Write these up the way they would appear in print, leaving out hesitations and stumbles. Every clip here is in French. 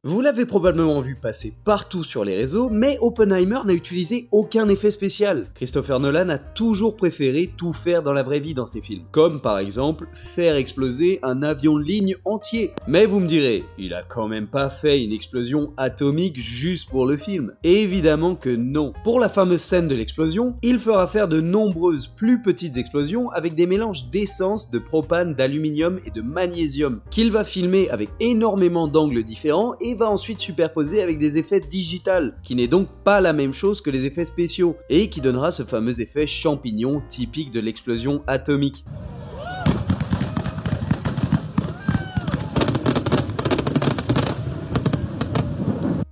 Vous l'avez probablement vu passer partout sur les réseaux, mais Oppenheimer n'a utilisé aucun effet spécial. Christopher Nolan a toujours préféré tout faire dans la vraie vie dans ses films, comme par exemple faire exploser un avion de ligne entier. Mais vous me direz, il a quand même pas fait une explosion atomique juste pour le film. Évidemment que non. Pour la fameuse scène de l'explosion, il fera faire de nombreuses plus petites explosions avec des mélanges d'essence, de propane, d'aluminium et de magnésium, qu'il va filmer avec énormément d'angles différents et va ensuite superposer avec des effets digitales, qui n'est donc pas la même chose que les effets spéciaux, et qui donnera ce fameux effet champignon typique de l'explosion atomique.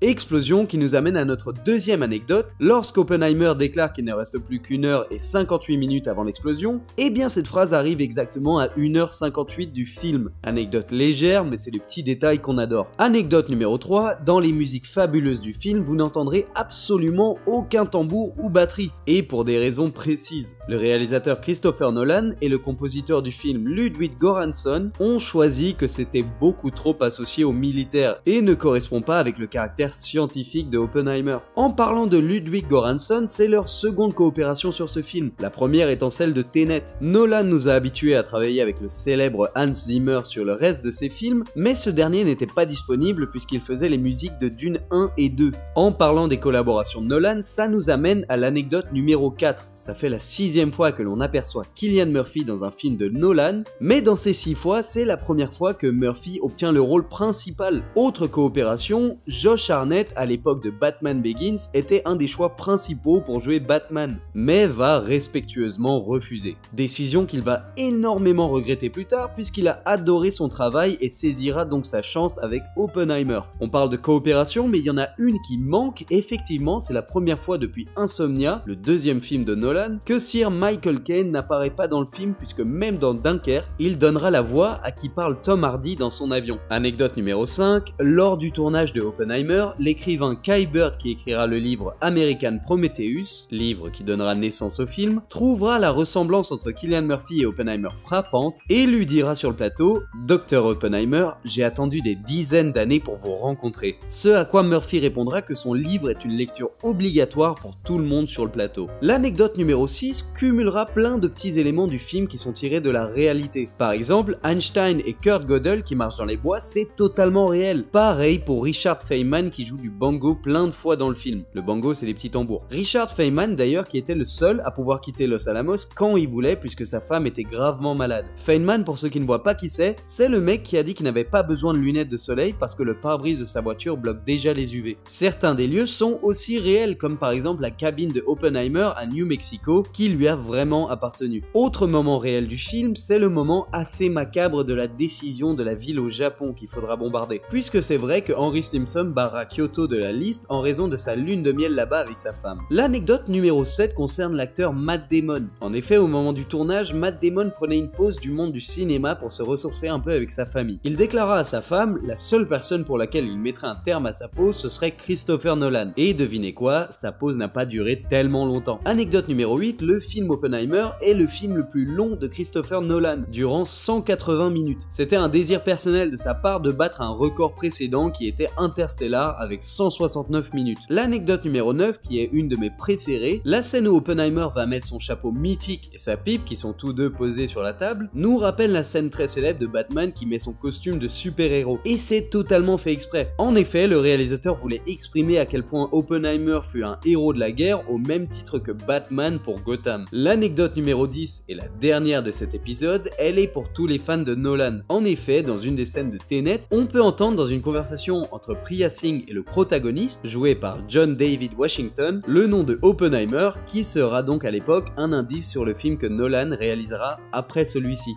Explosion qui nous amène à notre deuxième anecdote. Lorsqu'Oppenheimer déclare qu'il ne reste plus qu'1 heure et 58 minutes avant l'explosion, eh bien cette phrase arrive exactement à 1h58 du film. Anecdote légère, mais c'est le petit détail qu'on adore. Anecdote numéro 3, dans les musiques fabuleuses du film, vous n'entendrez absolument aucun tambour ou batterie, et pour des raisons précises. Le réalisateur Christopher Nolan et le compositeur du film Ludwig Göransson ont choisi que c'était beaucoup trop associé aux militaires et ne correspond pas avec le caractère scientifique de Oppenheimer. En parlant de Ludwig Göransson, c'est leur seconde coopération sur ce film, la première étant celle de Tenet. Nolan nous a habitués à travailler avec le célèbre Hans Zimmer sur le reste de ses films, mais ce dernier n'était pas disponible puisqu'il faisait les musiques de Dune 1 et 2. En parlant des collaborations de Nolan, ça nous amène à l'anecdote numéro 4. Ça fait la 6e fois que l'on aperçoit Cillian Murphy dans un film de Nolan, mais dans ces 6 fois, c'est la première fois que Murphy obtient le rôle principal. Autre coopération, Josh Hartnett, à l'époque de Batman Begins, était un des choix principaux pour jouer Batman, mais va respectueusement refuser. Décision qu'il va énormément regretter plus tard puisqu'il a adoré son travail et saisira donc sa chance avec Oppenheimer. On parle de coopération, mais il y en a une qui manque. Effectivement, c'est la première fois depuis Insomnia, le deuxième film de Nolan, que Sir Michael Caine n'apparaît pas dans le film puisque même dans Dunkerque, il donnera la voix à qui parle Tom Hardy dans son avion. Anecdote numéro 5, lors du tournage de Oppenheimer, l'écrivain Kai Bird, qui écrira le livre American Prometheus, livre qui donnera naissance au film, trouvera la ressemblance entre Cillian Murphy et Oppenheimer frappante et lui dira sur le plateau « Dr Oppenheimer, j'ai attendu des dizaines d'années pour vous rencontrer ». Ce à quoi Murphy répondra que son livre est une lecture obligatoire pour tout le monde sur le plateau. L'anecdote numéro 6 cumulera plein de petits éléments du film qui sont tirés de la réalité. Par exemple, Einstein et Kurt Gödel qui marchent dans les bois, c'est totalement réel. Pareil pour Richard Feynman qui joue du bango plein de fois dans le film. Le bango, c'est les petits tambours. Richard Feynman d'ailleurs qui était le seul à pouvoir quitter Los Alamos quand il voulait puisque sa femme était gravement malade. Feynman, pour ceux qui ne voient pas qui c'est le mec qui a dit qu'il n'avait pas besoin de lunettes de soleil parce que le pare-brise de sa voiture bloque déjà les UV. Certains des lieux sont aussi réels comme par exemple la cabine de Oppenheimer à New Mexico qui lui a vraiment appartenu. Autre moment réel du film, c'est le moment assez macabre de la décision de la ville au Japon qu'il faudra bombarder. Puisque c'est vrai que Henry Stimson barra Kyoto de la liste en raison de sa lune de miel là-bas avec sa femme. L'anecdote numéro 7 concerne l'acteur Matt Damon. En effet, au moment du tournage, Matt Damon prenait une pause du monde du cinéma pour se ressourcer un peu avec sa famille. Il déclara à sa femme, la seule personne pour laquelle il mettrait un terme à sa pause, ce serait Christopher Nolan. Et devinez quoi, sa pause n'a pas duré tellement longtemps. Anecdote numéro 8, le film Oppenheimer est le film le plus long de Christopher Nolan, durant 180 minutes. C'était un désir personnel de sa part de battre un record précédent qui était Interstellar avec 169 minutes. L'anecdote numéro 9, qui est une de mes préférées, la scène où Oppenheimer va mettre son chapeau mythique et sa pipe, qui sont tous deux posés sur la table, nous rappelle la scène très célèbre de Batman qui met son costume de super-héros. Et c'est totalement fait exprès. En effet, le réalisateur voulait exprimer à quel point Oppenheimer fut un héros de la guerre au même titre que Batman pour Gotham. L'anecdote numéro 10 et la dernière de cet épisode, elle est pour tous les fans de Nolan. En effet, dans une des scènes de Tenet, on peut entendre dans une conversation entre Priya Singh et le protagoniste, joué par John David Washington, le nom de Oppenheimer, qui sera donc à l'époque un indice sur le film que Nolan réalisera après celui-ci.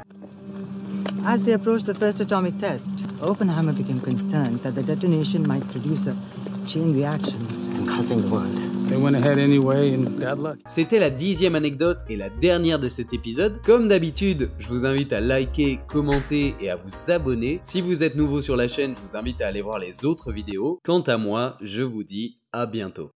As they approached the first atomic test, Oppenheimer became concerned that the detonation might produce a chain reaction. Nothing would. They went ahead anyway and bad luck. C'était la 10e anecdote et la dernière de cet épisode. Comme d'habitude, je vous invite à liker, commenter et à vous abonner. Si vous êtes nouveau sur la chaîne, je vous invite à aller voir les autres vidéos. Quant à moi, je vous dis à bientôt.